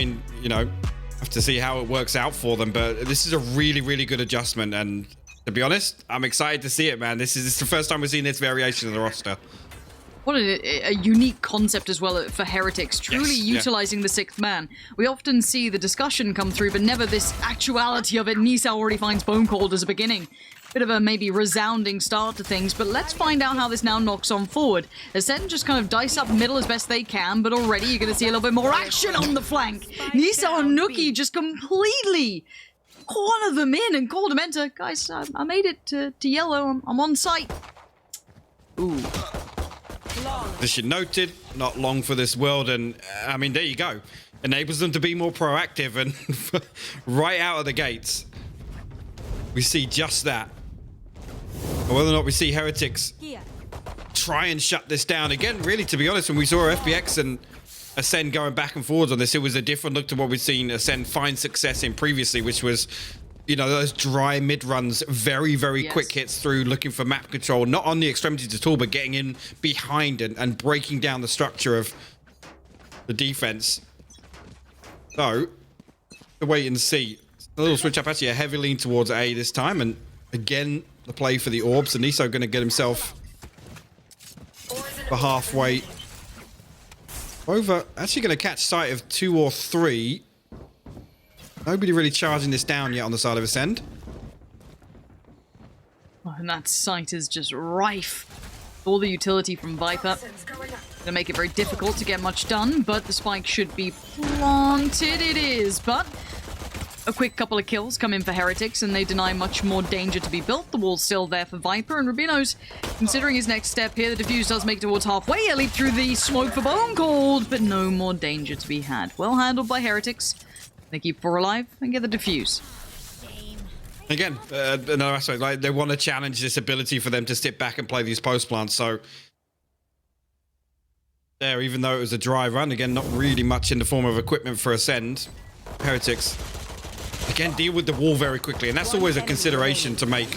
mean, you know, have to see how it works out for them. But this is a really, really good adjustment. And to be honest, I'm excited to see it, man. This is the first time we've seen this variation of the roster. What a unique concept as well for Heretics, truly utilizing the sixth man. We often see the discussion come through, but never this actuality of it. nieSoW already finds Bone Cold as a beginning. Bit of a maybe resounding start to things, but let's find out how this now knocks on forward. Acend just kind of dice up middle as best they can, but already you're going to see a little bit more action on the flank. nieSoW and nukkye just completely corner them in and call them enter. Guys, I made it to yellow. I'm on site. Ooh. Position noted, not long for this world, and I mean, there you go. Enables them to be more proactive, and right out of the gates, we see just that. Whether or not we see Heretics try and shut this down again, really, to be honest, when we saw FPX and Acend going back and forwards on this, it was a different look to what we've seen Acend find success in previously, which was, you know, those dry mid runs, very, very quick hits through, looking for map control, not on the extremities at all, but getting in behind and breaking down the structure of the defense. So, to wait and see. A little switch up, actually a heavy lean towards A this time, and again, the play for the orbs. And nieSoW going to get himself for halfway. AvovA actually going to catch sight of 2 or 3. Nobody really charging this down yet on the side of Acend. Oh, and that site is just rife. All the utility from Viper. Gonna make it very difficult to get much done, but the spike should be planted. It is, but a quick couple of kills come in for Heretics, and they deny much more danger to be built. The wall's still there for Viper, and Rubino's considering his next step here. The defuse does make it towards halfway. A leap through the smoke for Bone Cold, but no more danger to be had. Well handled by Heretics. They keep 4 alive and get the defuse. Again, another aspect, like they want to challenge this ability for them to sit back and play these post plants. So there, even though it was a dry run, again, not really much in the form of equipment for Acend. Heretics again deal with the wall very quickly, and that's always a consideration to make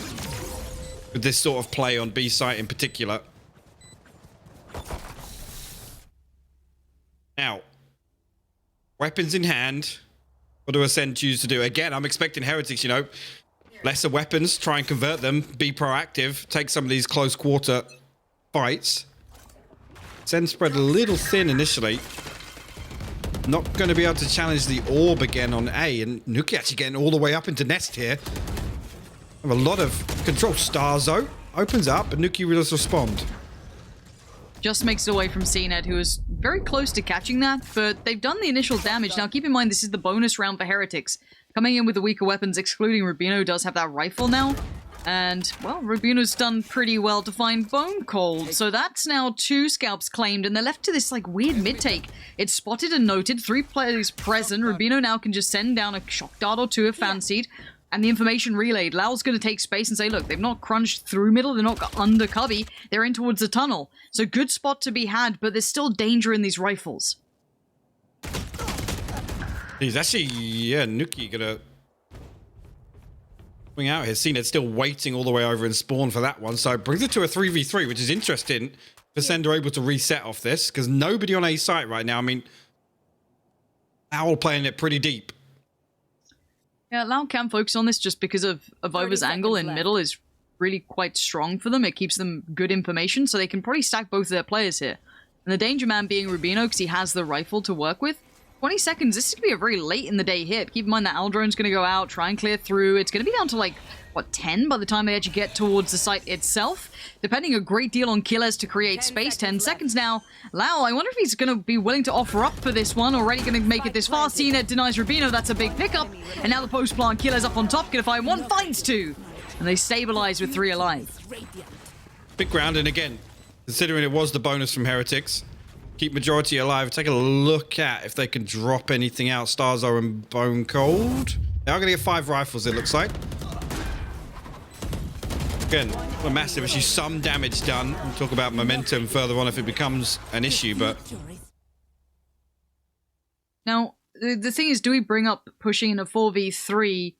with this sort of play on B site in particular. Now, weapons in hand. What do Acend choose to do? Again, I'm expecting Heretics, you know, lesser weapons, try and convert them, be proactive, take some of these close quarter fights. Acend spread a little thin initially. Not going to be able to challenge the orb again on A, and nukkye actually getting all the way up into nest here. Have a lot of control. starZoW opens up, but nukkye does respond. Just makes it away from CNED, who is very close to catching that, but they've done the initial damage. Now, keep in mind, this is the bonus round for Heretics. Coming in with the weaker weapons, excluding Rubino, does have that rifle now. And, well, Rubino's done pretty well to find Bone Cold. So that's now 2 scalps claimed, and they're left to this, like, weird mid-take. It's spotted and noted, 3 players present. Rubino now can just send down a shock dart or 2 if fancied. And the information relayed. lowel's going to take space and say, look, they've not crunched through middle, they're not under cubby, they're in towards the tunnel. So good spot to be had, but there's still danger in these rifles. He's actually, yeah, nukkye going to swing out here. CNED still waiting all the way over in spawn for that one. So it brings it to a 3v3, which is interesting. Acend are able to reset off this, because nobody on A site right now. I mean, lowel playing it pretty deep. Yeah, lowel can focus on this just because of AvovA's angle in middle is really quite strong for them. It keeps them good information, so they can probably stack both of their players here. And the danger man being Rubino, because he has the rifle to work with. 20 seconds, this is going to be a very late in the day hit. Keep in mind that Aldrone's going to go out, try and clear through. It's going to be down to like, what, 10 by the time they actually get towards the site itself. Depending a great deal on killers to create space. 10 seconds now. lowel, I wonder if he's going to be willing to offer up for this one. Already going to make it this far. CNED denies Rubino. That's a big pickup. And now the post plant killer's up on top. Going to find 1, finds 2. And they stabilize with 3 alive. Big round, and again, considering it was the bonus from Heretics, keep majority alive. Take a look at if they can drop anything out. starZoW and Bone Cold. They are going to get 5 rifles, it looks like. Again, a massive issue. Some damage done. We'll talk about momentum further on if it becomes an issue, but... Now, the thing is, do we bring up pushing in a 4v3,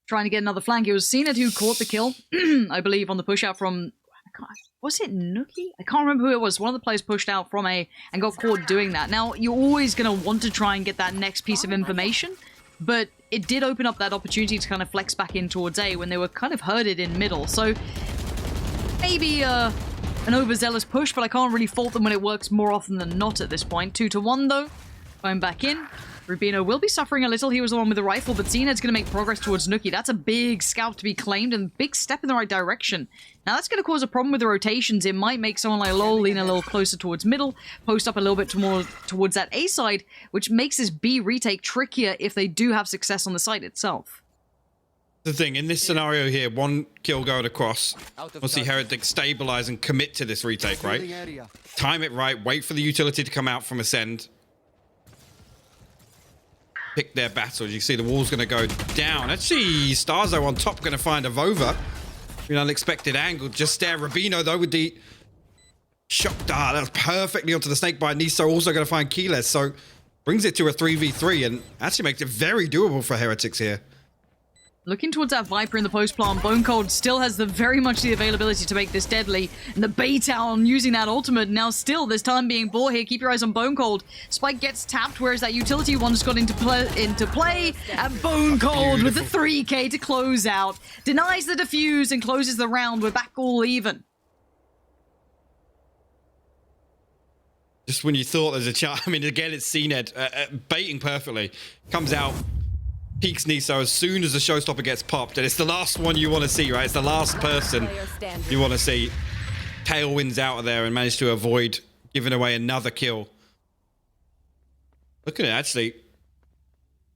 trying to get another flank? It was CNED who caught the kill, I believe, on the push out from... I Was it nukkye? I can't remember who it was. One of the players pushed out from A and got caught doing that. Now, you're always going to want to try and get that next piece of information, but it did open up that opportunity to kind of flex back in towards A when they were kind of herded in middle. So maybe an overzealous push, but I can't really fault them when it works more often than not at this point. 2-1 though. Going back in. Rubino will be suffering a little. He was the one with the rifle, but Zened's going to make progress towards nukkye. That's a big scout to be claimed and big step in the right direction. Now that's going to cause a problem with the rotations. It might make someone like lowel lean a little closer towards middle, post up a little bit more towards that A side, which makes this B retake trickier if they do have success on the site itself. The thing, in this scenario here, one kill going across, we'll see Heretics stabilize and commit to this retake, right? Time it right, wait for the utility to come out from Acend. Pick their battles. You see the wall's going to go down. Actually, Starzo on top going to find AvovA. An unexpected angle. Just there. Rubino, though, with the shock dart. That was perfectly onto the snake by nieSoW. Also going to find keyless. So brings it to a 3v3 and actually makes it very doable for Heretics here. Looking towards that Viper in the post plant, Bone Cold still has very much the availability to make this deadly. And the bait out on using that ultimate. Now still, there's time being bought here. Keep your eyes on Bone Cold. Spike gets tapped, whereas that utility one just got into play. And Bone Cold with the 3k to close out. Denies the defuse and closes the round. We're back all even. Just when you thought there's a chance. I mean, again, it's Zened baiting perfectly. Comes out. Peaks nieSoW as soon as the showstopper gets popped, and it's the last one you want to see, right? It's the last person you want to see. Tailwinds out of there and manage to avoid giving away another kill. Look at it, actually.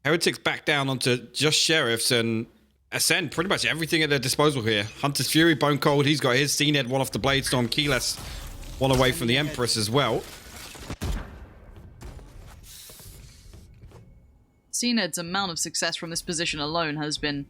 Heretics back down onto just Sheriffs and Acend, pretty much everything at their disposal here. Hunter's Fury, Bone Cold, he's got his. Zened one off the Bladestorm, keyless one away from the Empress as well. Zened's amount of success from this position alone has been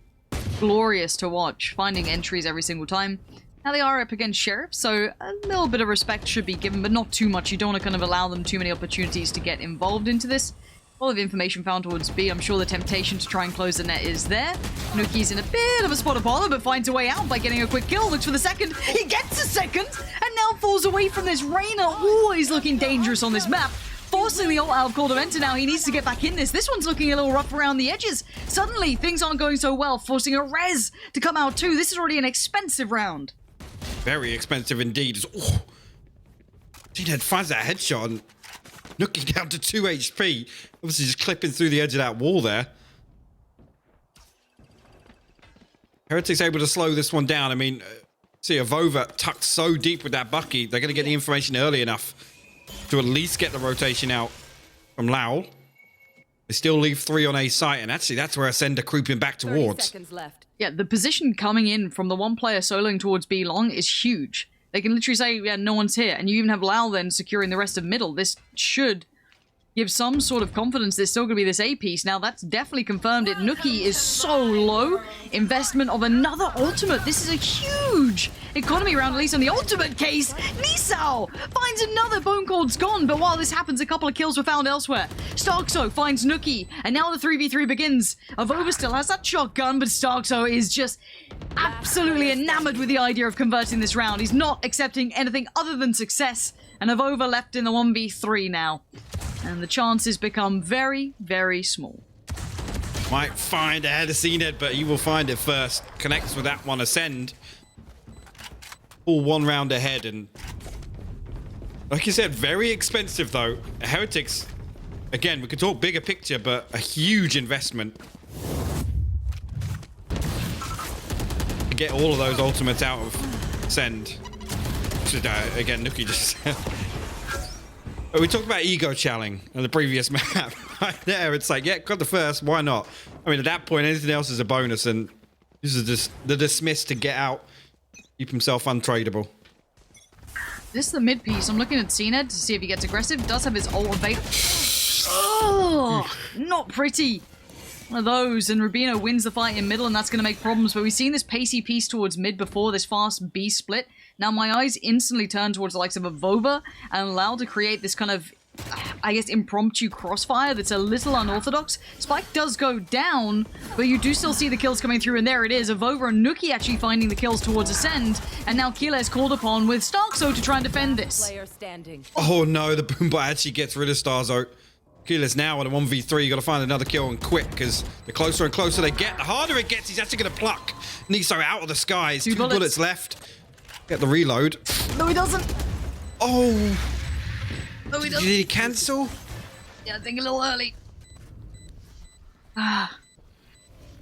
glorious to watch, finding entries every single time. Now they are up against Sheriff, so a little bit of respect should be given, but not too much. You don't want to kind of allow them too many opportunities to get involved into this. All of information found towards B. I'm sure the temptation to try and close the net is there. nukkye's in a bit of a spot of bother, but finds a way out by getting a quick kill. Looks for the second. He gets a second, and now falls away from this. Reyna always looking dangerous on this map. Forcing the ult out of Cold Eventer now. He needs to get back in this. This one's looking a little rough around the edges. Suddenly, things aren't going so well, forcing a res to come out too. This is already an expensive round. Very expensive indeed. Oh, Zened finds that headshot and nukkye down to 2 HP. Obviously just clipping through the edge of that wall there. Heretics able to slow this one down. I mean, see AvovA tucked so deep with that Bucky. They're going to get the information early enough to at least get the rotation out from lowel. They still leave 3 on A site, and actually that's where Acend are creeping back towards. 30 seconds left. Yeah, the position coming in from the one player soloing towards B long is huge. They can literally say, yeah, no one's here, and you even have lowel then securing the rest of middle. This should give some sort of confidence there's still going to be this A piece. Now, that's definitely confirmed it. nukkye is so low. Investment of another ultimate. This is a huge economy round, at least on the ultimate case. nieSoW finds another. Bone Cold's gone, but while this happens, a couple of kills were found elsewhere. StarkSo finds nukkye, and now the 3v3 begins. AvovA still has that shotgun, but StarkSo is just absolutely enamored with the idea of converting this round. He's not accepting anything other than success, and AvovA left in the 1v3 now. And the chances become very, very small. Might find ahead of Zened, but he will find it first. Connects with that one. Acend all 1 round ahead, and like you said, very expensive though. Heretics, again, we could talk bigger picture, but a huge investment to get all of those ultimates out of Acend. Again, nukkye just we talked about ego challenge on the previous map. Right there, it's like, yeah, got the first, why not? I mean, at that point, anything else is a bonus, and this is just the dismiss to get out, keep himself untradeable. This is the mid piece. I'm looking at Zened to see if he gets aggressive. Does have his ult available. Oh, not pretty. One of those, and Rubino wins the fight in middle, and that's going to make problems. But we've seen this pacey piece towards mid before, this fast B split. Now my eyes instantly turn towards the likes of AvovA and allow to create this kind of I guess, impromptu crossfire that's a little unorthodox. Spike does go down, but you do still see the kills coming through, and there it is. AvovA and nukkye actually finding the kills towards Acend, and now Keyless called upon with StarkSo to try and defend this. Oh no, the Boombot actually gets rid of StarkSo. Keyless now on a 1v3, you got to find another kill and quick, because the closer and closer they get, the harder it gets. He's actually going to pluck nieSoW out of the skies. Two bullets left. Get the reload. No, he doesn't. Oh. No, he doesn't. Did he cancel? Yeah, I think a little early.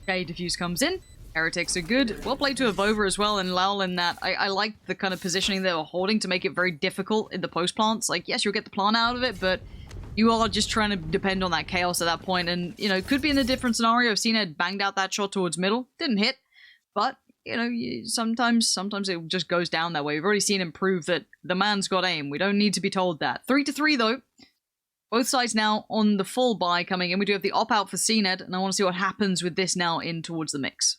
Okay, Diffuse comes in. Heretics are good. Well played to AvovA as well, and lowel in that. I like the kind of positioning they were holding to make it very difficult in the post plants. Like, yes, you'll get the plant out of it, but you are just trying to depend on that chaos at that point. And, you know, it could be in a different scenario. I've seen it banged out that shot towards middle. Didn't hit, but you know, sometimes it just goes down that way. We've already seen him prove that the man's got aim. We don't need to be told that. 3-3 though. Both sides now on the full buy coming in. We do have the op-out for CNED, and I want to see what happens with this now in towards the mix.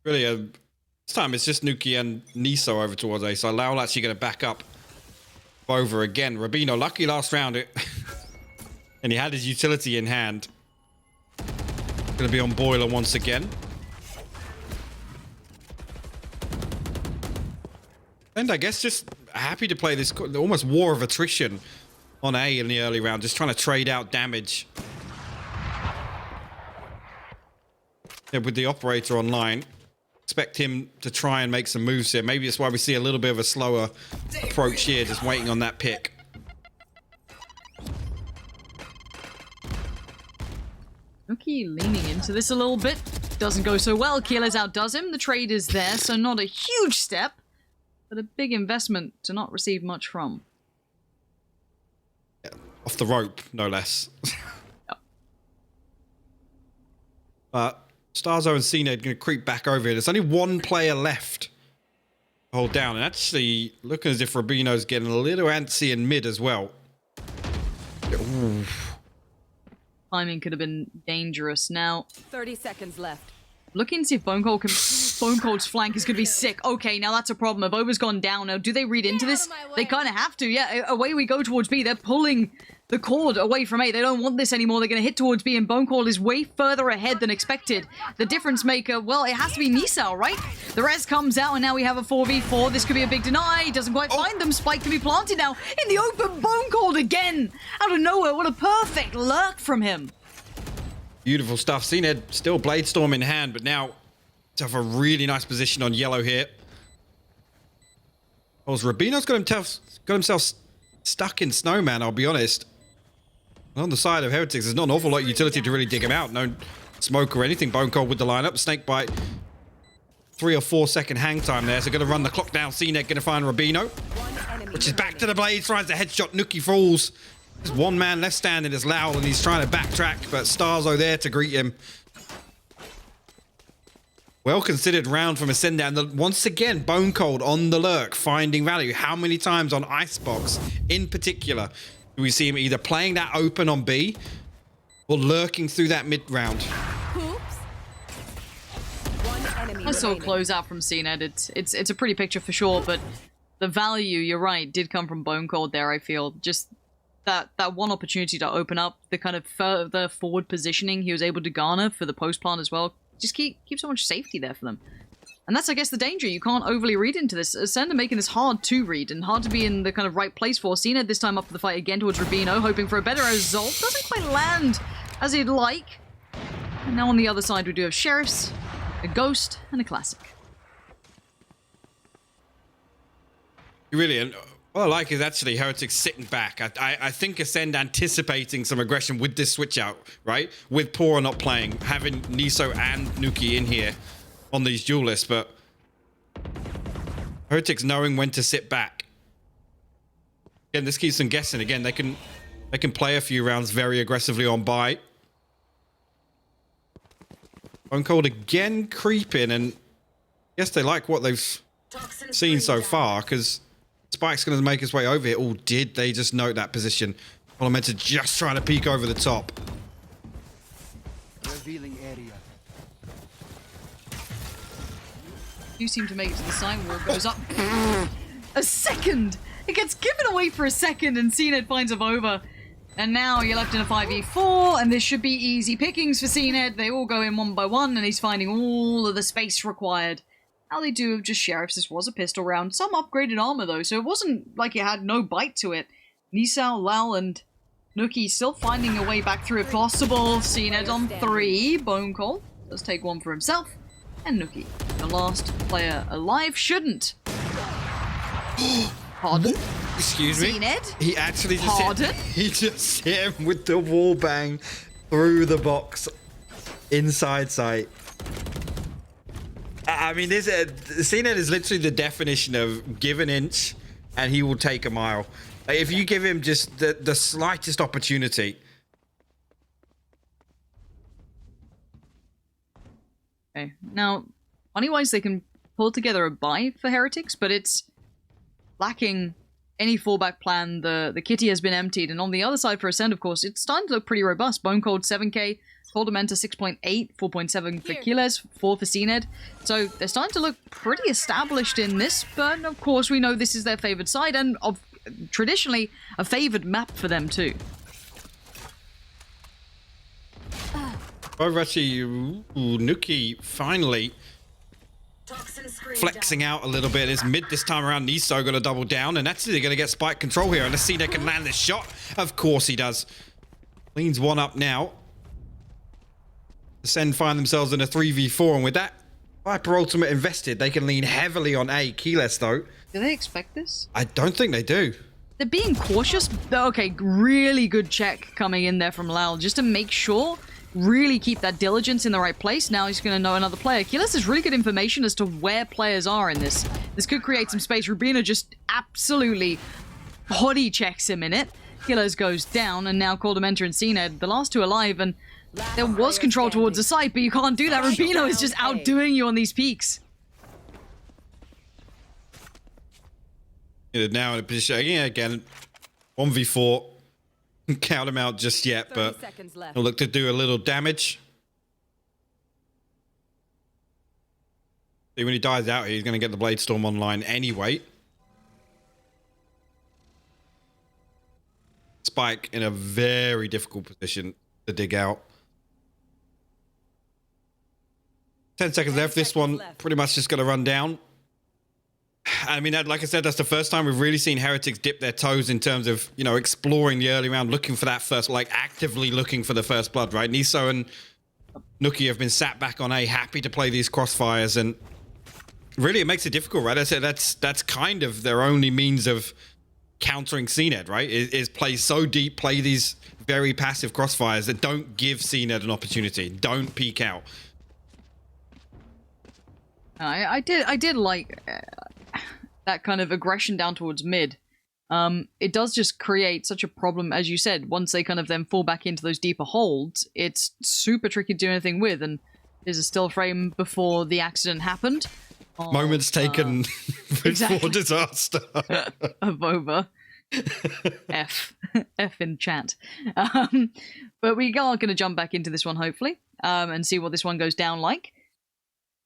Really, this time it's just nukkye and nieSoW over towards A. So lowel actually going to back up AvovA again. Rabino, lucky last round. And he had his utility in hand. Going to be on boiler once again. And I guess just happy to play this almost war of attrition on A in the early round. Just trying to trade out damage. Yeah, with the operator online. Expect him to try and make some moves here. Maybe that's why we see a little bit of a slower approach here. Just waiting on that pick. nukkye leaning into this a little bit. Doesn't go so well. Keyless outdoes him. The trade is there, so not a huge step, but a big investment to not receive much from. Yeah, off the rope, no less. Yep. StarkSo and CNED going to creep back over here. There's only one player left to hold down, and actually looking as if Rabino's getting a little antsy in mid as well. Ooh. Timing could have been dangerous. Now 30 seconds left. Looking to see if Bonecold's flank is going to be sick. Okay, now that's a problem. AvovA's gone down. Now, do they read into this? They kind of have to. Yeah, away we go towards B. They're pulling the cord away from A. They don't want this anymore. They're going to hit towards B, and Bonecold is way further ahead than expected. The difference maker, well, it has to be nieSoW, right? The res comes out, and now we have a 4v4. This could be a big deny. Doesn't quite find them. Spike can be planted now. In the open, Bonecold again. Out of nowhere. What a perfect lurk from him. Beautiful stuff. CNED still Bladestorm in hand, but now to have a really nice position on yellow here. Oh, Rabino's got himself stuck in Snowman, I'll be honest. On the side of Heretics, there's not an awful lot of utility to really dig him out. No smoke or anything. Bonecold with the lineup. Snakebite. 3 or 4 second hang time there. So going to run the clock down. CNED going to find Rabino. Which is back to the blades. Tries the headshot. nukkye falls. There's one man left standing as lowel, and he's trying to backtrack, but StarkSo there to greet him. Well considered round from Acend, and once again, Bonecold on the lurk, finding value. How many times on Icebox in particular do we see him either playing that open on B or lurking through that mid round? I saw close out from CNED. It's a pretty picture for sure, but the value, you're right, did come from Bonecold there, I feel. Just that one opportunity to open up, the kind of further forward positioning he was able to garner for the post plant as well, just keep so much safety there for them. And that's, I guess, the danger. You can't overly read into this. Acend are making this hard to read and hard to be in the kind of right place for. CNED this time up for the fight again towards Rabino, hoping for a better result. Doesn't quite land as he'd like. And now on the other side we do have Sheriffs, a Ghost, and a Classic. Really, what I like is actually Heretics sitting back. I think Acend anticipating some aggression with this switch out, right? With pAura not playing, having nieSoW and nukkye in here on these duelists, but Heretics knowing when to sit back. Again, this keeps them guessing. Again, they can play a few rounds very aggressively on buy. Bonecold again creeping, and yes, they like what they've seen so far, because Spike's going to make his way over here. Oh, did they just note that position? Well, I meant to just try to peek over the top. Revealing area. You seem to make it to the side. Wall goes up. A second! It gets given away for a second, and CNED finds AvovA. And now you're left in a 5v4, and this should be easy pickings for CNED. They all go in one by one, and he's finding all of the space required. How they do have just sheriffs. This was a pistol round. Some upgraded armor, though, so it wasn't like it had no bite to it. nieSoW, lowel, and nukkye still finding a way back through if possible. CNED on 3. Bone Cold does take one for himself. And nukkye, the last player alive, shouldn't. Pardon? Excuse me? CNED? He actually just Pardon? He just hit him with the wall bang through the box inside sight. I mean, this CNED is literally the definition of give an inch and he will take a mile. Like, if you give him just the slightest opportunity. Okay, now, money-wise, they can pull together a buy for Heretics, but it's lacking any fallback plan. The kitty has been emptied, and on the other side for Acend, of course, it's starting to look pretty robust. Bone Cold 7k, Cold Dementor 6.8, 4.7 for Killers, 4 for CNED. So they're starting to look pretty established in this, but of course we know this is their favored side, and traditionally a favored map for them too. Oh, actually, nukkye finally flexing out a little bit. It's mid this time around. nieSoW going to double down, and actually they're going to get spike control here. And CNED can land this shot. Of course he does. Leans one up now. Acend find themselves in a 3v4, and with that Viper ultimate invested, they can lean heavily on A. Keyless though. Do they expect this? I don't think they do. They're being cautious. Okay, really good check coming in there from lowel just to make sure. Really keep that diligence in the right place. Now he's going to know another player. Keyless has really good information as to where players are in this. This could create some space. Rubina just absolutely body checks him in it. Keyless goes down, and now Cold Dementor and CNED, the last two alive, and there was control towards the site, but you can't do that. Rubino is just outdoing you on these peaks. Now in a position again, 1v4. Count him out just yet, but he'll look to do a little damage. See, when he dies out, he's going to get the Blade Storm online anyway. Spike in a very difficult position to dig out. 10 seconds left. This one pretty much just going to run down. I mean, like I said, that's the first time we've really seen Heretics dip their toes in terms of, you know, exploring the early round, looking for that first, like actively looking for the first blood, right? nieSoW and nukkye have been sat back on A, happy to play these crossfires, and really it makes it difficult, right? I said that's kind of their only means of countering CNED, right? Is play so deep, play these very passive crossfires that don't give CNED an opportunity, don't peek out. I did like that kind of aggression down towards mid. It does just create such a problem, as you said, once they kind of then fall back into those deeper holds, it's super tricky to do anything with, and there's a still frame before the accident happened. Moments taken before disaster. AvovA. F in chat. But we are going to jump back into this one, hopefully, and see what this one goes down like.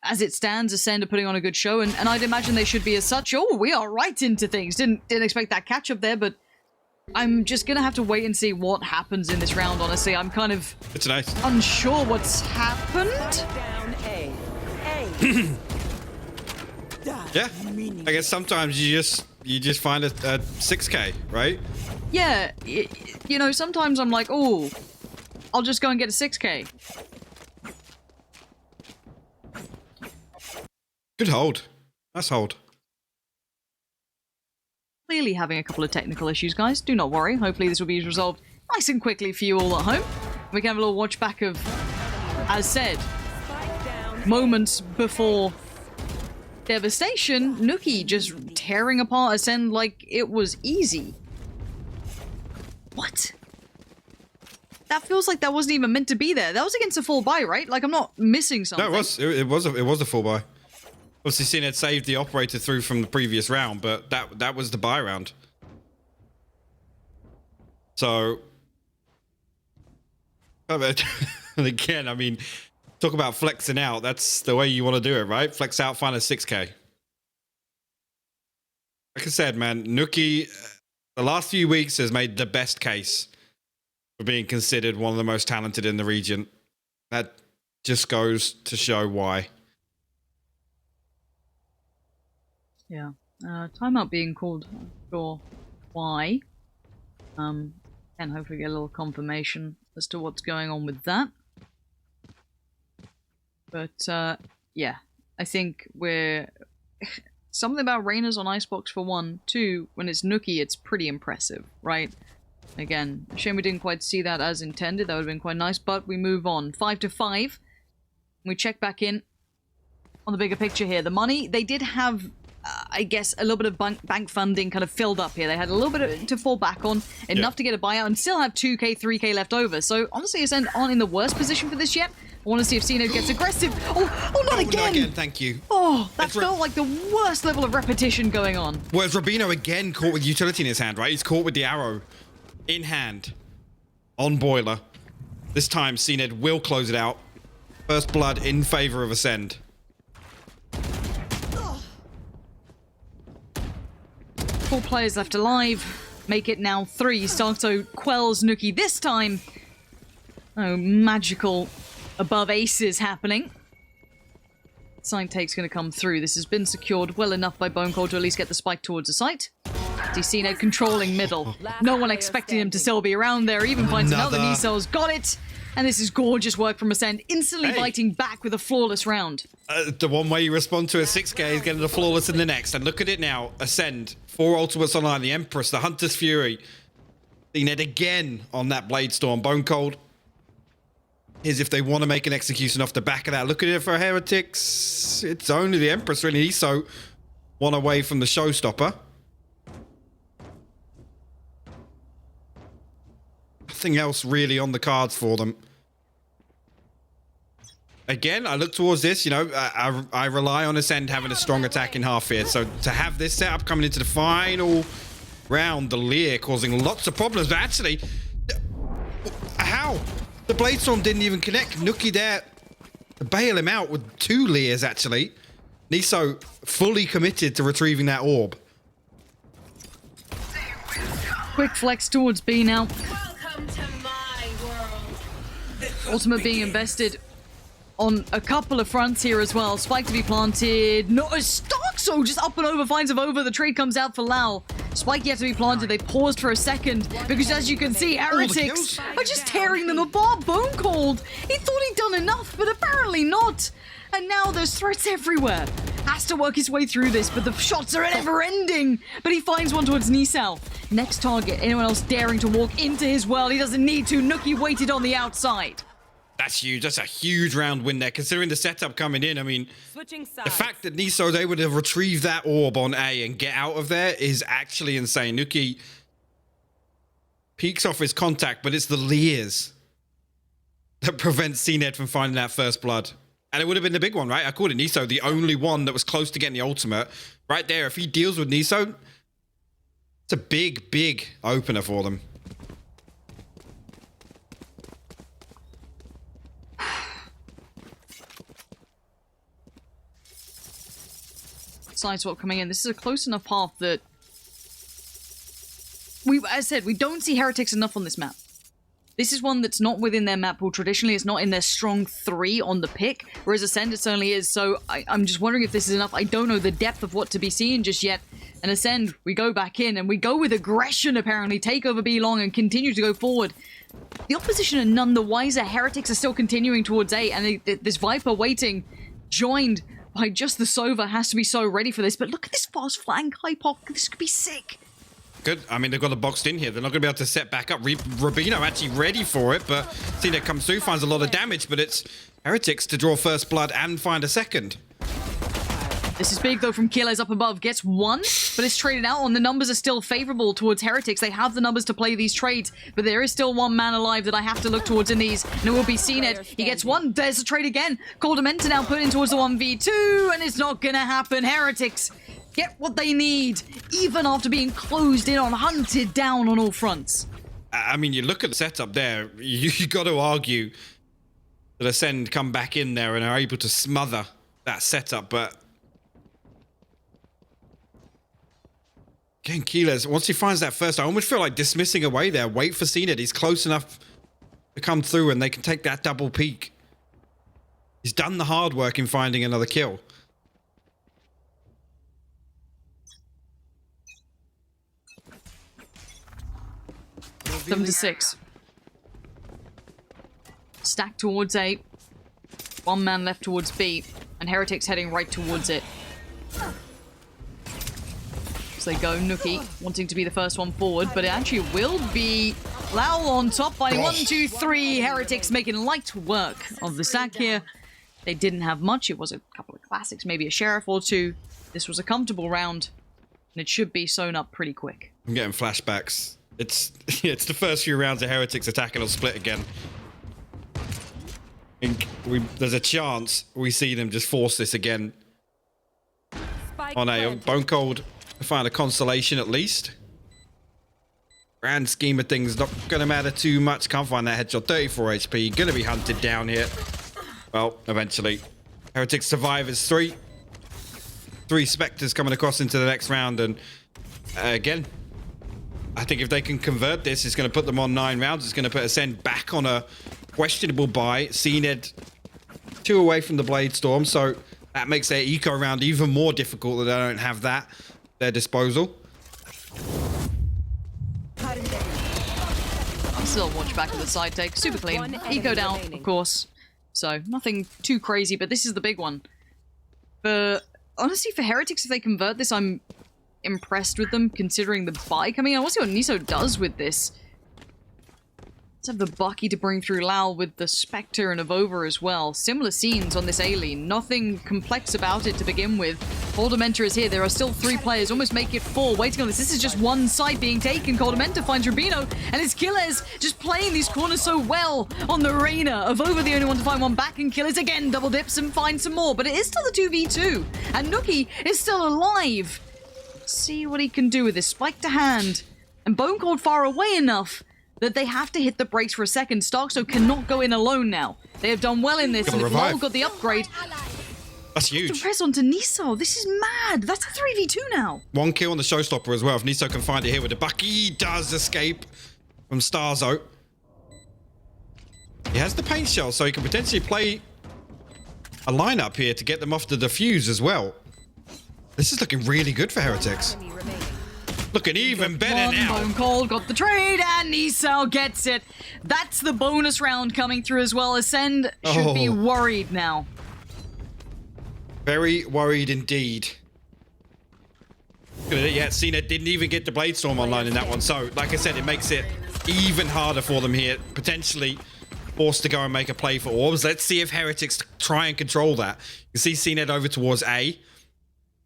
As it stands, Acend are putting on a good show, and I'd imagine they should be as such. Oh, we are right into things. Didn't expect that catch up there, but I'm just gonna have to wait and see what happens in this round, honestly. I'm kind of unsure what's happened. Yeah, I guess sometimes you just find a 6k, right? Yeah, you know, sometimes I'm like, oh, I'll just go and get a 6k. Good hold. Nice hold. Clearly having a couple of technical issues, guys. Do not worry. Hopefully this will be resolved nice and quickly for you all at home. We can have a little watch back of, as said, moments before devastation, nukkye just tearing apart Acend like it was easy. What? That feels like that wasn't even meant to be there. That was against a full buy, right? Like I'm not missing something. No, it was a full buy. Obviously, CNED saved the operator through from the previous round, but that was the buy round. So, and again, I mean, Talk about flexing out. That's the way you want to do it, right? Flex out, find a 6K. Like I said, man, nukkye, the last few weeks has made the best case for being considered one of the most talented in the region. That just goes to show why. Yeah. Timeout being called for why. And hopefully get a little confirmation as to what's going on with that. But, yeah. I think we're... Something about Reyners on Icebox for one. Two, when it's nukkye, it's pretty impressive, right? Again, shame we didn't quite see that as intended. That would have been quite nice, but we move on. 5-5. We check back in on the bigger picture here. The money, they did have, I guess, a little bit of bank funding kind of filled up here. They had a little bit to fall back on, enough to get a buyout, and still have 2K, 3K left over. So, honestly, Acend aren't in the worst position for this yet. I want to see if CNO gets aggressive. Oh, not again! Not again, thank you. Oh, that felt like the worst level of repetition going on. Whereas Robino again caught with utility in his hand, right? He's caught with the arrow in hand on Boiler. This time, CNED will close it out. First blood in favor of Acend. 4 players left alive. Make it now 3. Starto quells nukkye this time. Oh, magical above aces happening. Side take's going to come through. This has been secured well enough by Bonecold to at least get the spike towards the site. DCNO controlling middle. No one expecting him to still be around there. Even finds another nieSoW's got it. And this is gorgeous work from Acend, instantly biting back with a flawless round. The one way you respond to a 6K is getting a flawless in the next. And look at it now. Acend, 4 ultimates online. The Empress, the Hunter's Fury. CNED again on that Blade Storm. Bonecold. Is if they want to make an execution off the back of that. Look at it for Heretics. It's only the Empress really. So, one away from the showstopper. Nothing else really on the cards for them. Again, I look towards this, you know, I rely on Acend having a strong attack in half here. So to have this setup coming into the final round, the Lear causing lots of problems. But actually, how? The Blade Storm didn't even connect. nukkye there to bail him out with 2 Lears, actually. nieSoW fully committed to retrieving that orb. Quick flex towards B now. Ultimate being invested on a couple of fronts here as well. Spike to be planted. No, StarkSoW just up and over finds AvovA. The trade comes out for lowel. Spike yet to be planted. They paused for a second because, as you can see, Heretics are just tearing them apart. Bonecold. He thought he'd done enough, but apparently not. And now there's threats everywhere. Has to work his way through this, but the shots are never ending. But he finds one towards nieSoW. Next target. Anyone else daring to walk into his world? He doesn't need to. nukkye waited on the outside. That's huge. That's a huge round win there, considering the setup coming in. I mean, the fact that nieSoW was able to retrieve that orb on A and get out of there is actually insane. nukkye peeks off his contact, but it's the Lears that prevents CNED from finding that first blood. And it would have been the big one, right? I called it nieSoW, the only one that was close to getting the ultimate. Right there, if he deals with nieSoW, it's a big, big opener for them. Sideswap coming in. This is a close enough path that as I said, we don't see Heretics enough on this map. This is one that's not within their map pool. Traditionally, it's not in their strong 3 on the pick, whereas Acend it certainly is. So I'm just wondering if this is enough. I don't know the depth of what to be seen just yet. And Acend, we go back in and we go with aggression apparently, take over B long and continue to go forward. The opposition are none the wiser. Heretics are still continuing towards A, and this Viper waiting, joined by just the Sova, has to be so ready for this. But look at this fast flank, Hypok. This could be sick. Good. I mean, they've got it boxed in here. They're not going to be able to set back up. Robino actually ready for it, but CNED comes through, finds a lot of damage, but it's Heretics to draw first blood and find a second. This is big, though, from Kiles up above. Gets 1, but it's traded out on. The numbers are still favorable towards Heretics. They have the numbers to play these trades, but there is still 1 man alive that I have to look towards in these, and it will be CNED. He gets 1. There's a trade again. Coldamenta now put in towards the 1v2, and it's not gonna happen. Heretics get what they need, even after being closed in on, hunted down on all fronts. I mean, you look at the setup there, you got to argue that Acend come back in there and are able to smother that setup, but again, Keyless, once he finds that first, I almost feel like dismissing away there. Wait for CNED. He's close enough to come through and they can take that double peek. He's done the hard work in finding another kill. Seven to 6. Stack towards A. One man left towards B. And Heretics heading right towards it. So they go nukkye, wanting to be the first one forward, but it actually will be lowel on top, finding 1, 2, 3. Heretics making light work of the stack here. They didn't have much. It was a couple of classics, maybe a sheriff or two. This was a comfortable round, and it should be sewn up pretty quick. I'm getting flashbacks. It's the first few rounds of Heretics attacking on split again. There's a chance we see them just force this again. On A. Bone Cold find a consolation at least. Grand scheme of things, not going to matter too much. Can't find that headshot. 34 HP. Going to be hunted down here. Well, eventually. Heretics survivors 3. 3 Spectres coming across into the next round. And again, I think if they can convert this, it's going to put them on 9 rounds. It's going to put Acend back on a questionable buy. CNED 2 away from the Blade Storm. So that makes their eco round even more difficult that they don't have that at their disposal. Still watch back of the side take. Super clean. Eco down, of course. So nothing too crazy, but this is the big one. Honestly, for Heretics, if they convert this, I'm impressed with them, considering the buy coming in. I want to see what nieSoW does with this. Let's have the Bucky to bring through lowel with the Spectre and AvovA as well. Similar scenes on this A-lane. Nothing complex about it to begin with. Coldamenta is here. There are still 3 players. Almost make it 4. Waiting on this. This is just one side being taken. Coldamenta finds Rubino. And his Killers just playing these corners so well on the Reyna. AvovA the only one to find one back. And Killers again double dips and finds some more. But it is still the 2v2. And nukkye is still alive. Let's see what he can do with this. Spike to hand. And Bone Cold far away enough that they have to hit the brakes for a second. StarkSoW cannot go in alone now. They have done well in this, and if lowel got the upgrade, that's huge. Press onto nieSoW. This is mad. That's a 3v2 now. 1 kill on the showstopper as well. If nieSoW can find it here with the Bucky, he does escape from StarkSoW. He has the paint shell, so he can potentially play a lineup here to get them off the defuse as well. This is looking really good for Heretics. Looking even better now. Bone Cold got the trade, and nieSoW gets it. That's the bonus round coming through as well. Acend should be worried now. Very worried indeed. Yeah, CNED didn't even get the Blade Storm online in that one. So, like I said, it makes it even harder for them here. Potentially forced to go and make a play for orbs. Let's see if Heretics try and control that. You see CNED over towards A.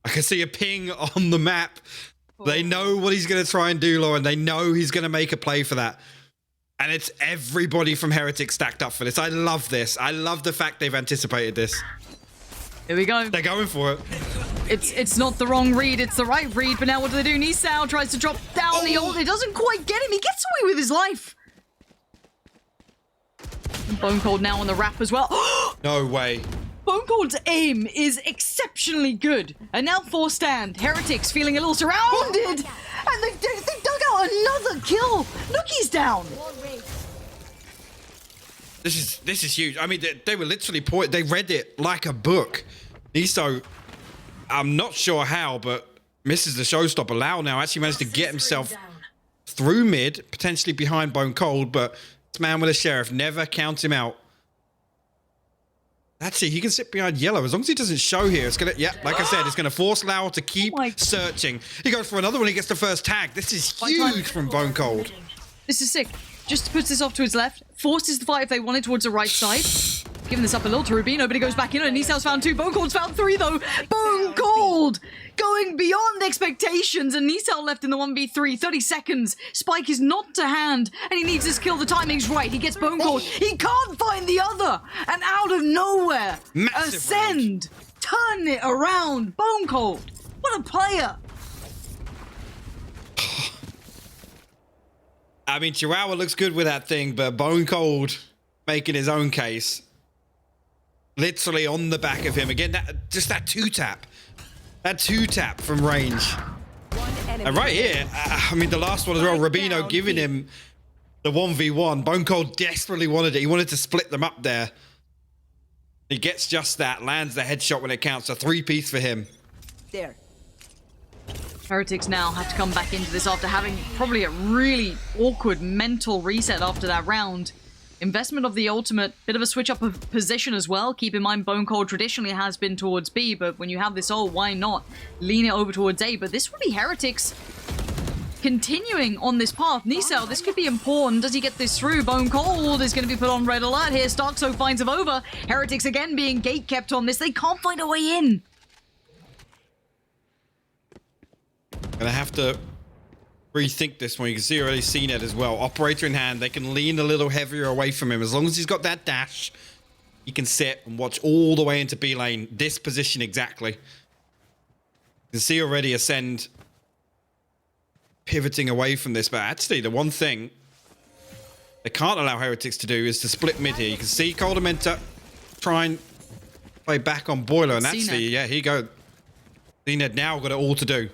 I can see a ping on the map. They know what he's going to try and do, Lauren. They know he's going to make a play for that. And it's everybody from Heretics stacked up for this. I love this. I love the fact they've anticipated this. Here we go. They're going for it. It's not the wrong read, it's the right read. But now what do they do? nieSoW tries to drop down the ult. It doesn't quite get him. He gets away with his life. And Bone Cold now on the wrap as well. No way. Bone Cold's aim is exceptionally good. And now 4 stand. Heretics feeling a little surrounded. And they dug out another kill. nukkye's down. This is huge. I mean, they were literally they read it like a book. nieSoW, I'm not sure how, but misses the showstopper. lowel now actually managed to get himself through mid, potentially behind Bone Cold, but this man with a sheriff, never count him out. That's it. He can sit behind yellow. As long as he doesn't show here, it's going to, yeah, like I said, it's going to force lowel to keep searching. He goes for another one. He gets the first tag. This is huge from Bone Cold. This is sick. Just puts this off to his left. Forces the fight if they want it towards the right side. Giving this up a little to Rubino, but he goes back in. And nieSoW's found 2. Bone Cold's found 3, though. Bone Cold going beyond expectations. And nieSoW left in the 1v3. 30 seconds. Spike is not to hand. And he needs this kill. The timing's right. He gets Bone Cold. He can't find the other. And out of nowhere, massive Acend. Turn it around. Bone Cold. What a player. I mean, Chihuahua looks good with that thing, but Bone Cold making his own case. literally on the back of him. Again, just that two-tap. That two-tap from range. And right here, I mean, the last one as well, Rubino giving him the 1v1. Bone Cold desperately wanted it. He wanted to split them up there. He gets just that, lands the headshot when it counts. A 3-piece for him. There. Heretics now have to come back into this after having probably a really awkward mental reset after that round. Investment of the ultimate, bit of a switch up of position as well. Keep in mind, Bone Cold traditionally has been towards B, but when you have this ult, why not lean it over towards A? But this would be Heretics continuing on this path. nieSoW, this could be important. Does he get this through? Bone Cold is going to be put on red alert here. StarkSo finds AvovA. Heretics again being gate kept on this. They can't find a way in. Gonna have to rethink this one. You can see already ACEND as well. Operator in hand. They can lean a little heavier away from him. As long as he's got that dash, he can sit and watch all the way into B lane. This position exactly. You can see already Acend pivoting away from this. But actually, the one thing they can't allow Heretics to do is to split mid here. You can see Coldamenta try and play back on Boiler. And actually, yeah, here you go. ACEND now got it all to do.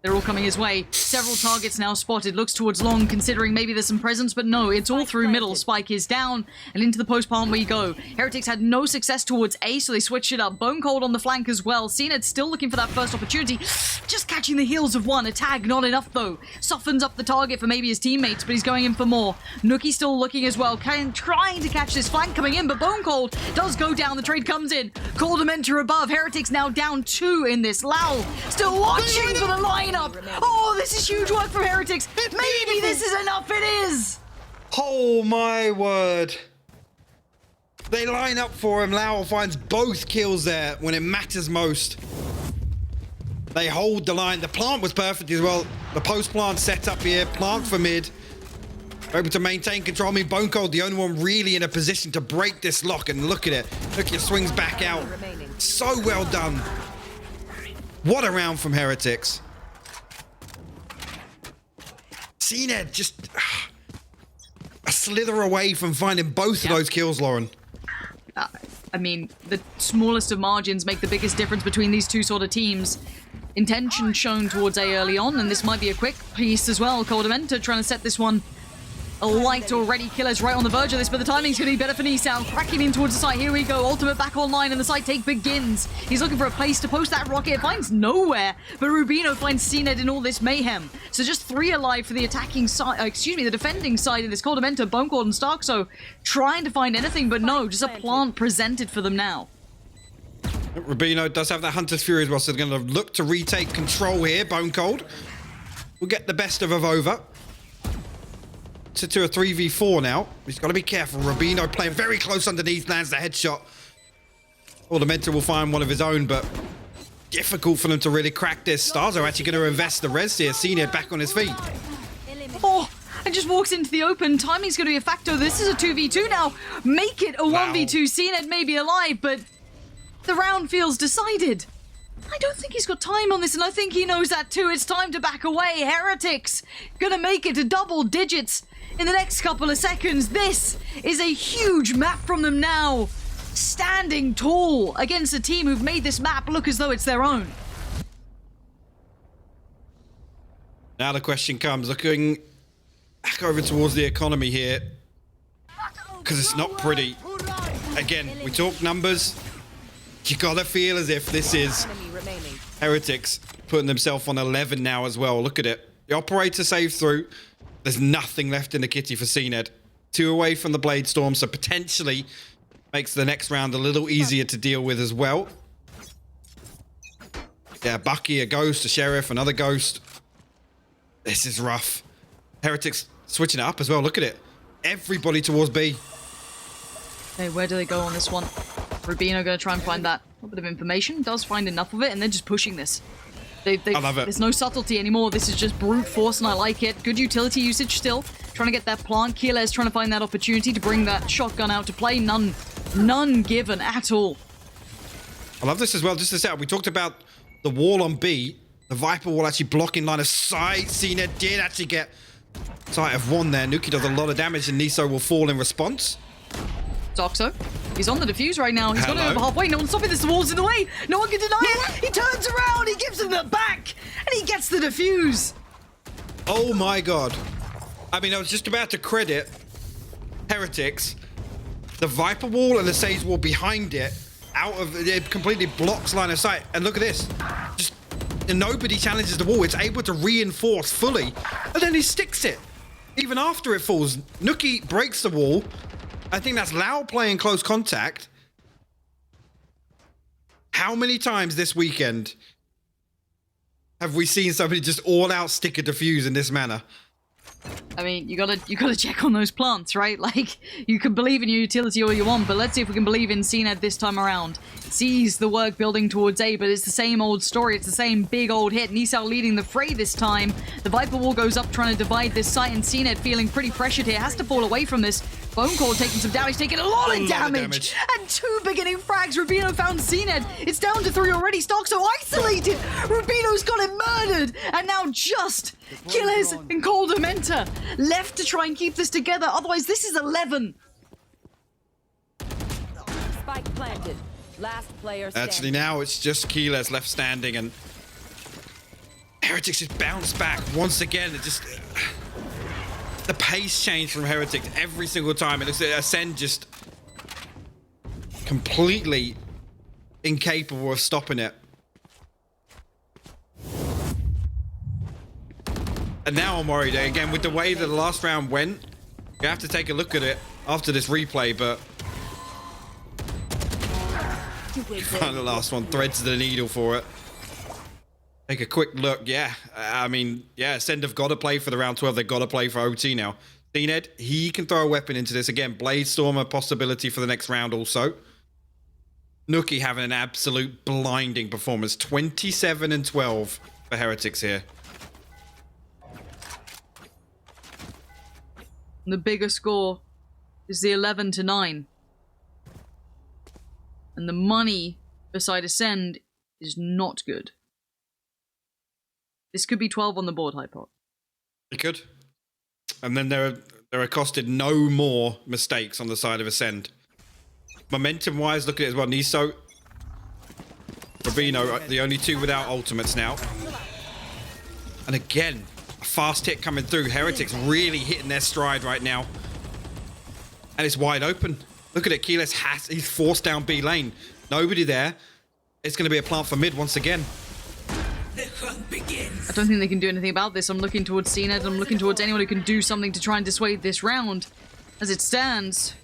They're all coming his way. Several targets now spotted. Looks towards long, considering maybe there's some presence, but no, it's all through middle. Spike is down, and into the post plant we go. Heretics had no success towards A, so they switched it up. Bone Cold on the flank as well. ACEND still looking for that first opportunity. Just catching the heels of one. A tag, not enough though. Softens up the target for maybe his teammates, but he's going in for more. nukkye still looking as well, trying to catch this flank coming in, but Bone Cold does go down. The trade comes in. Coldamenta above. Heretics now down 2 in this. lowel still watching for the line. Oh, this is huge work from Heretics. Maybe this is enough. It is. Oh my word. They line up for him. lowel finds both kills there when it matters most. They hold the line. The plant was perfect as well. The post plant set up here. Plant for mid. Able to maintain control. I mean, Bone Cold, the only one really in a position to break this lock. And look at it. Look, it swings back out. So well done. What a round from Heretics. ACEND just a slither away from finding both of those kills, Lauren. I mean, the smallest of margins make the biggest difference between these two sort of teams. Intention shown towards A early on, and this might be a quick piece as well. Coldamenta trying to set this one alight already. Killer's right on the verge of this, but the timing's going to be better for nieSoW. Cracking in towards the site. Here we go. Ultimate back online, and the site take begins. He's looking for a place to post that rocket. Finds nowhere, but Rubino finds ACEND in all this mayhem. So just 3 alive for the attacking side, the defending side of this. Coldamenta, Bone Cold, and StarkSo trying to find anything, but no, just a plant presented for them now. Rubino does have that Hunter's Fury as well, so they're going to look to retake control here. Bone Cold will get the best of AvovA. To a 3v4 now. He's got to be careful. Rubino playing very close underneath, lands the headshot. Coldamenta will find one of his own, but difficult for them to really crack this. StarkSo actually going to invest the res here. ACEND back on his feet. Oh, and just walks into the open. Timing's going to be a factor. This is a 2v2 now. Make it a 1v2. ACEND may be alive, but the round feels decided. I don't think he's got time on this, and I think he knows that too. It's time to back away. Heretics gonna make it to double digits in the next couple of seconds. This is a huge map from them now. Standing tall against a team who've made this map look as though it's their own. Now the question comes, looking back over towards the economy here, because it's not pretty. Again, we talk numbers. You gotta feel as if this is Heretics putting themselves on 11 now as well. Look at it. The operator saved through. There's nothing left in the kitty for ACEND. 2 away from the Blade Storm, so potentially makes the next round a little easier to deal with as well. Yeah, Bucky, a ghost, a sheriff, another ghost. This is rough. Heretics switching it up as well. Look at it. Everybody towards B. Okay, where do they go on this one? Rubino going to try and find that little bit of information. Does find enough of it, and they're just pushing this. I love it. There's no subtlety anymore. This is just brute force, and I like it. Good utility usage still. Trying to get that plant. Keeler's trying to find that opportunity to bring that shotgun out to play. None given at all. I love this as well. Just to set up, we talked about the wall on B. The Viper wall actually blocking line of sight. ACEND did actually get sight of one there. nukkye does a lot of damage, and nieSoW will fall in response. StarkSo He's on the defuse right now. He's got it over halfway. No one's stopping this. The wall's in the way. No one can deny it. He turns around. He gives him the back. And he gets the defuse. Oh my god. I mean, I was just about to credit Heretics. The Viper wall and the Sage wall behind it, it completely blocks line of sight. And look at this. Just nobody challenges the wall. It's able to reinforce fully. And then he sticks it. Even after it falls. nukkye breaks the wall. I think that's lowel playing close contact. How many times this weekend have we seen somebody just all out stick a defuse in this manner? I mean, you gotta check on those plants, right? Like, you can believe in your utility all you want, but let's see if we can believe in ACEND this time around. Sees the work building towards A, but it's the same old story. It's the same big old hit. nieSoW leading the fray this time. The Viper wall goes up trying to divide this site, and ACEND feeling pretty pressured here. Has to fall away from this. Bone Cold taking some damage, taking a lot of damage. And 2 beginning frags. Rubino found ACEND. It's down to 3 already. Stark so isolated. Rubino's got him murdered. And now just Killers and Coldamenta left to try and keep this together. Otherwise, this is 11. Spike planted. Last player standing. Actually, now it's just Keyless left standing, and Heretics just bounced back once again. It just the pace change from Heretics every single time. It looks like ACEND just completely incapable of stopping it. And now I'm worried again with the way that the last round went. You have to take a look at it after this replay, but find the last one, threads the needle for it. Take a quick look. Yeah, I mean, yeah, ACEND have got to play for the round 12. They've got to play for OT now. ACEND, he can throw a weapon into this. Again, Blade Storm a possibility for the next round also. nukkye having an absolute blinding performance. 27 and 12 for Heretics here. The bigger score is the 11-9. And the money beside ACEND is not good. This could be 12 on the board, Hypot. It could. And then there are accosted no more mistakes on the side of ACEND. Momentum-wise, look at it as well. nieSoW, Rubino, the only 2 without ultimates now. And again, a fast hit coming through. Heretics really hitting their stride right now. And it's wide open. Look at it. Keyless he's forced down B lane. Nobody there. It's going to be a plant for mid once again. The hunt begins. I don't think they can do anything about this. I'm looking towards ACEND. I'm looking towards anyone who can do something to try and dissuade this round. As it stands,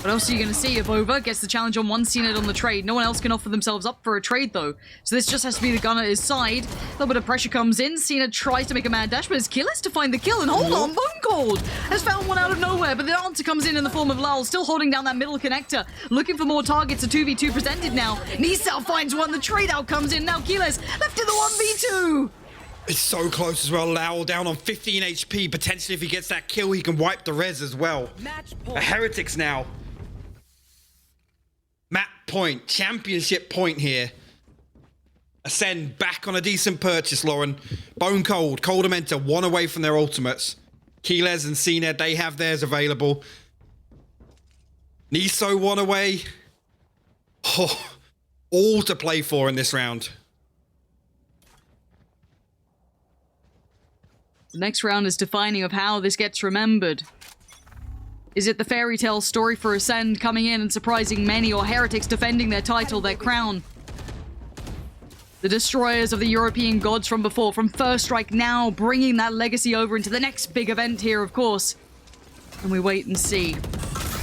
what else are you going to see? AvovA gets the challenge on one ACEND on the trade. No one else can offer themselves up for a trade, though. So this just has to be the gun at his side. A little bit of pressure comes in. ACEND tries to make a mad dash, but it's Killers to find the kill. And hold on, Bone Cold has found one out of nowhere, but the answer comes in the form of lowel, still holding down that middle connector. Looking for more targets. A 2v2 presented now. nieSoW finds one. The trade out comes in. Now Killers left in the 1v2. It's so close as well. lowel down on 15 HP. Potentially, if he gets that kill, he can wipe the res as well. A Heretics now. Map point, championship point here. ACEND back on a decent purchase, Lauren. Bone Cold, Coldamenta, 1 away from their ultimates. Keyless and ACEND, they have theirs available. nieSoW 1 away. Oh, all to play for in this round. The next round is defining of how this gets remembered. Is it the fairy tale story for ACEND coming in and surprising many, or Heretics defending their title, their crown? The destroyers of the European gods from before, from First Strike, now bringing that legacy over into the next big event here, of course. And we wait and see.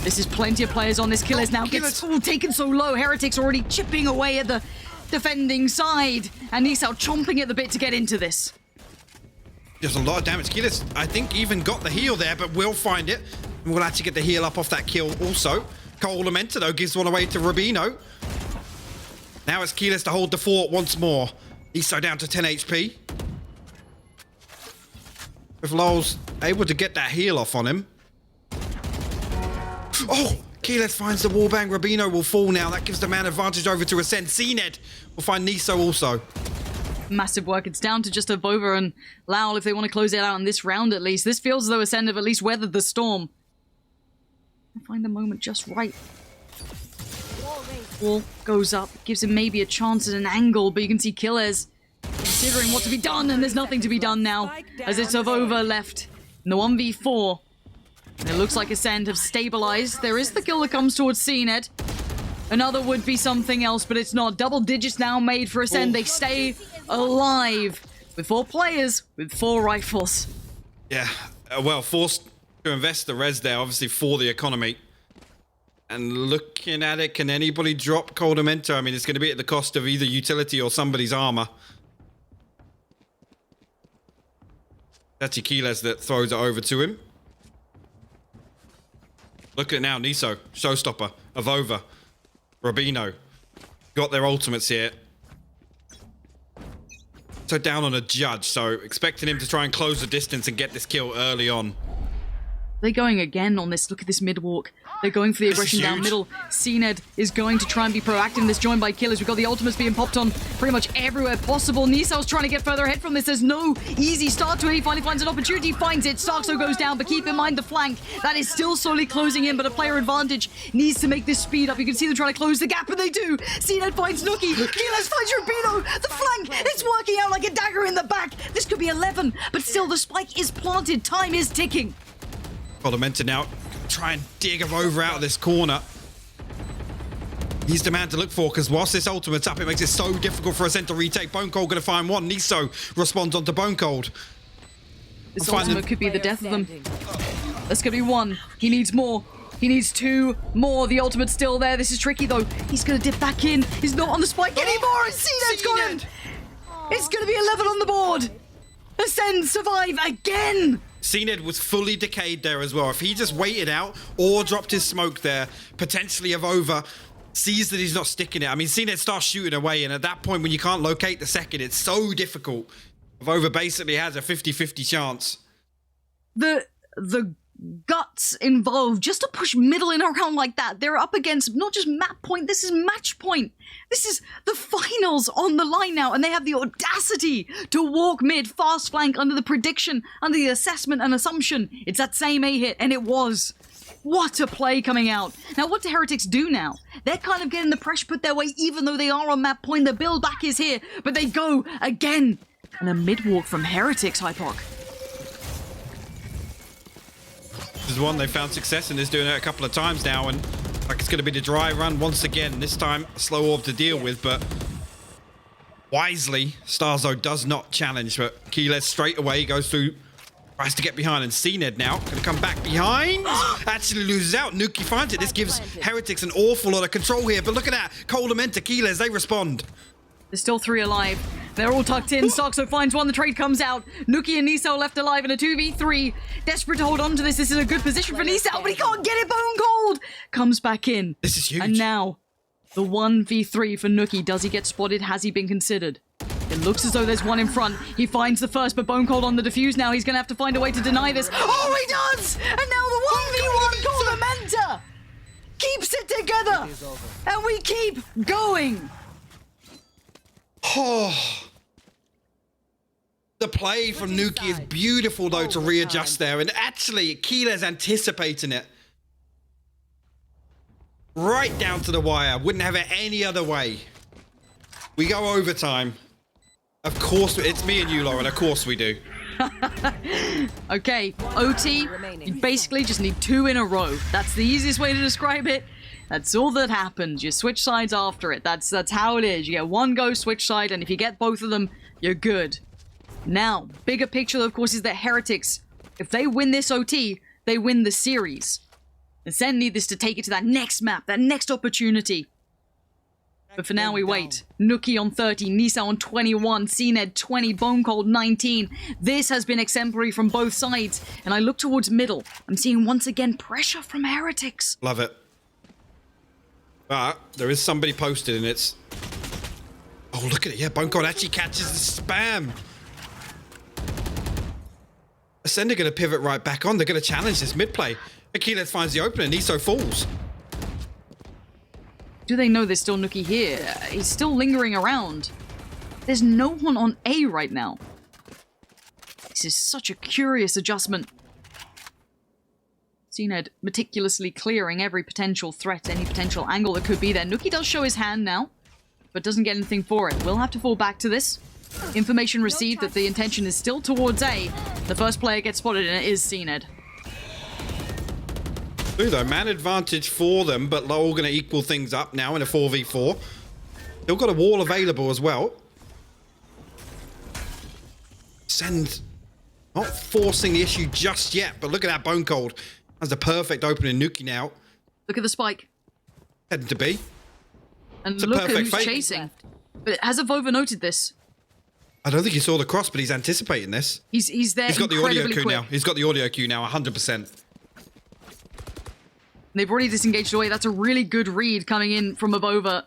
This is plenty of players on this. Killers now gets taken so low. Heretics already chipping away at the defending side. And nieSoW chomping at the bit to get into this. There's a lot of damage. Keyless, I think, even got the heal there, but we'll find it. And we'll actually get the heal up off that kill also. Coldamenta, though, gives one away to Rubino. Now it's Keyless to hold the fort once more. nieSoW down to 10 HP. With lowel's able to get that heal off on him. Oh! Keyless finds the wallbang. Rubino will fall now. That gives the man advantage over to ACEND. ACEND will find nieSoW also. Massive work. It's down to just AvovA and lowel if they want to close it out in this round at least. This feels as though ACEND have at least weathered the storm. Find the moment just right. Wall goes up, gives him maybe a chance at an angle, but you can see Killers considering what to be done, and there's nothing to be done now, as it's AvovA left in the 1v4. And it looks like ACEND have stabilized. There is the kill that comes towards CNED. Another would be something else, but it's not. Double digits now made for ACEND. They stay alive with 4 players, with 4 rifles. Yeah, well, forced to invest the res there, obviously, for the economy. And looking at it, can anybody drop Coldamenta? I mean, it's going to be at the cost of either utility or somebody's armor. That's Achilles that throws it over to him. Look at it now, nieSoW, Showstopper, AvovA, Robino. Got their ultimates here. So down on a judge, so expecting him to try and close the distance and get this kill early on. They're going again on this. Look at this mid walk. They're going for the aggression down middle. CNED is going to try and be proactive in this, joined by Killers. We've got the ultimates being popped on pretty much everywhere possible. nieSoW's trying to get further ahead from this. There's no easy start to it. He finally finds an opportunity, finds it. starkZoe goes down, but keep in mind the flank. That is still slowly closing in, but a player advantage needs to make this speed up. You can see them trying to close the gap, and they do. CNED finds nukkye. Killers finds Robino. The flank, it's working out like a dagger in the back. This could be 11, but still the spike is planted. Time is ticking. Coldamenta now try and dig AvovA out of this corner. He's the man to look for, because whilst this ultimate's up, it makes it so difficult for ACEND to retake. Bone Cold gonna find one. nieSoW responds onto Bone Cold. This ultimate could be the death of them. That's gonna be 1. He needs more. He needs 2 more. The ultimate's still there. This is tricky though. He's gonna dip back in. He's not on the spike anymore. And CNED's got him. It's gonna be 11 on the board. ACEND survive again. CNED was fully decayed there as well. If he just waited out or dropped his smoke there, potentially AvovA sees that he's not sticking it. I mean, CNED starts shooting away, and at that point, when you can't locate the second, it's so difficult. AvovA basically has a 50-50 chance. The guts involved just to push middle in around like that. They're up against not just map point, this is match point. This is the finals on the line now, and they have the audacity to walk mid, fast flank under the prediction, under the assessment and assumption. It's that same A hit, and it was. What a play coming out. Now, what do Heretics do now? They're kind of getting the pressure put their way, even though they are on map point. The build back is here, but they go again. And a mid walk from Heretics, Hypoc. This is one they found success in. Is doing it a couple of times now, and like it's going to be the dry run once again. This time, a slow orb to deal with, but wisely, starzow does not challenge. But Keyless straight away goes through, tries to get behind, and CNED now going to come back behind. Actually loses out. nukkye finds it. This gives Heretics an awful lot of control here. But look at that, Coldamenta, Keyless, they respond. There's still 3 alive. They're all tucked in. starzow finds one. The trade comes out. nukkye and nieSoW left alive in a 2v3. Desperate to hold on to this. This is a good position for nieSoW, but he can't get it. Bone Cold comes back in. This is huge. And now, the 1v3 for nukkye. Does he get spotted? Has he been considered? It looks as though there's one in front. He finds the first, but Bone Cold on the defuse now. He's going to have to find a way to deny this. Oh, he does! And now the 1v1 Coldamenta keeps it together. And we keep going. Oh. The play from nukkye is beautiful, though, to readjust there. And actually, Keyless anticipating it. Right down to the wire. Wouldn't have it any other way. We go overtime. Of course, it's me and you, Lauren. Of course we do. Okay, OT, you basically just need 2 in a row. That's the easiest way to describe it. That's all that happens. You switch sides after it. That's how it is. You get 1 go, switch side, and if you get both of them, you're good. Now, bigger picture, of course, is that Heretics, if they win this OT, they win the series. ACEND need this to take it to that next map, that next opportunity. But for now, we wait. nukkye on 30, nieSoW on 21, CNED 20, Bone Cold 19. This has been exemplary from both sides. And I look towards middle. I'm seeing once again pressure from Heretics. Love it. But there is somebody posted, and it's... Oh, look at it. Yeah, Bone Cold actually catches the spam. ACEND are going to pivot right back on. They're going to challenge this mid-play. Achilles finds the opener. nieSoW falls. Do they know there's still nukkye here? He's still lingering around. There's no one on A right now. This is such a curious adjustment. CNED meticulously clearing every potential threat, any potential angle that could be there. nukkye does show his hand now, but doesn't get anything for it. We'll have to fall back to this. Information received that the intention is still towards A. The first player gets spotted, and it is CNED. Though, man advantage for them, but lowel going to equal things up now in a 4v4. Still got a wall available as well. ACEND not forcing the issue just yet, but look at that bone cold. That's the perfect opening. nukkye now. Look at the spike. Heading to B. And It's a look at perfect who's fake. chasing. But has AvovA noted this? I don't think he saw the cross, but he's anticipating this. He's there. He's got the audio incredibly cue quick. now. He's got the audio cue now, 100%. They've already disengaged away. That's a really good read coming in from AvovA.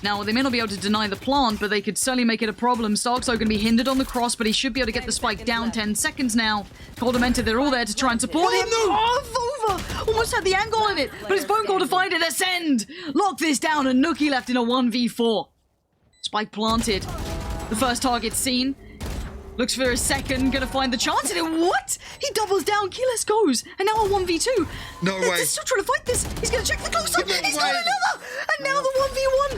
Now, they may not be able to deny the plant, but they could certainly make it a problem. starkZoe going to be hindered on the cross, but he should be able to get the spike down. 10 seconds now. Coldamented, they're all there to try and support him. Oh, AvovA almost had the angle on it, but it's bone cold to find it. ACEND lock this down, and nukkye left in a 1v4. Spike planted. The first target seen. Looks for a second, gonna find the chance, and it, what? He doubles down, keyless goes, and now a 1v2. No way. They're still trying to fight this. He's gonna check the close-up. No He's way. got another, and now the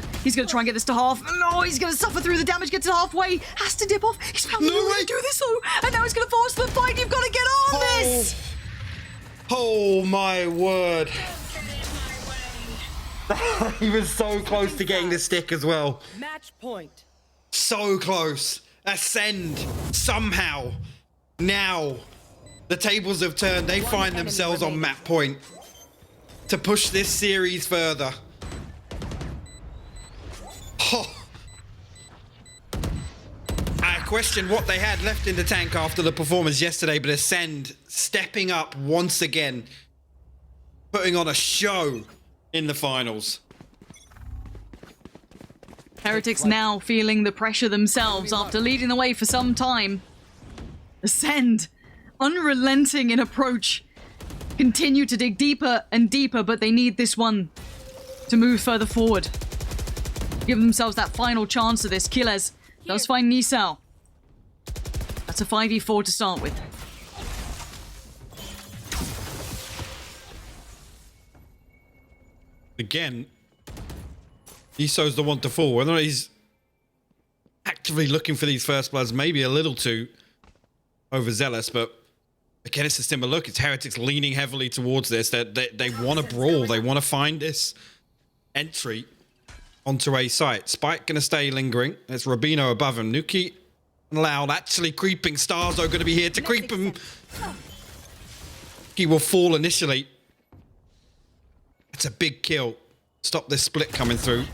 1v1. He's gonna try and get this to half. No, he's gonna suffer through the damage, gets it halfway, has to dip off. He's found the No way way. to do this though, and now he's gonna force the fight. You've got to get on this. Oh my word. He was so close to getting the stick as well. Match point. So close. ACEND somehow. Now the tables have turned. They find themselves on map point to push this series further. Oh. I question what they had left in the tank after the performance yesterday, but ACEND stepping up once again, putting on a show in the finals. Heretics now feeling the pressure themselves after leading the way for some time. ACEND, unrelenting in approach, continue to dig deeper and deeper, but they need this one to move further forward. Give themselves that final chance of this. keyless does find nieSoW. That's a 5v4 to start with. Again, nieSoW's the one to fall. Whether or not he's actively looking for these first bloods, maybe a little too overzealous, but again, it's a similar look. It's Heretics leaning heavily towards this. They want to brawl. They want to find this entry onto a site. Spike going to stay lingering. There's Rabino above him. nukkye and lowel actually creeping. star's going to be here to creep him. He will fall initially. It's a big kill. Stop this split coming through.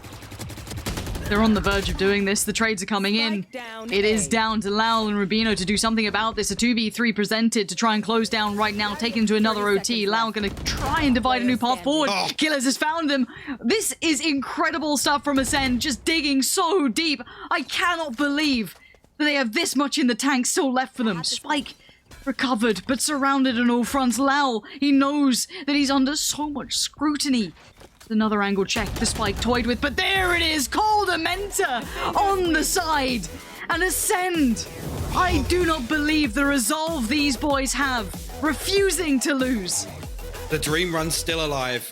They're on the verge of doing this. The trades are coming in. It is down to lowel and Rabino to do something about this. A 2v3 presented to try and close down right now, taken to another OT. lowel going to try and divide a new path forward. Oh. keyless has found them. This is incredible stuff from ACEND, just digging so deep. I cannot believe that they have this much in the tank still left for them. Spike recovered, but surrounded on all fronts. lowel, he knows that he's under so much scrutiny. Another angle check, the spike toyed with, but there it is, Coldamenta on the side. And ACEND, I do not believe the resolve these boys have, refusing to lose. The dream run's still alive.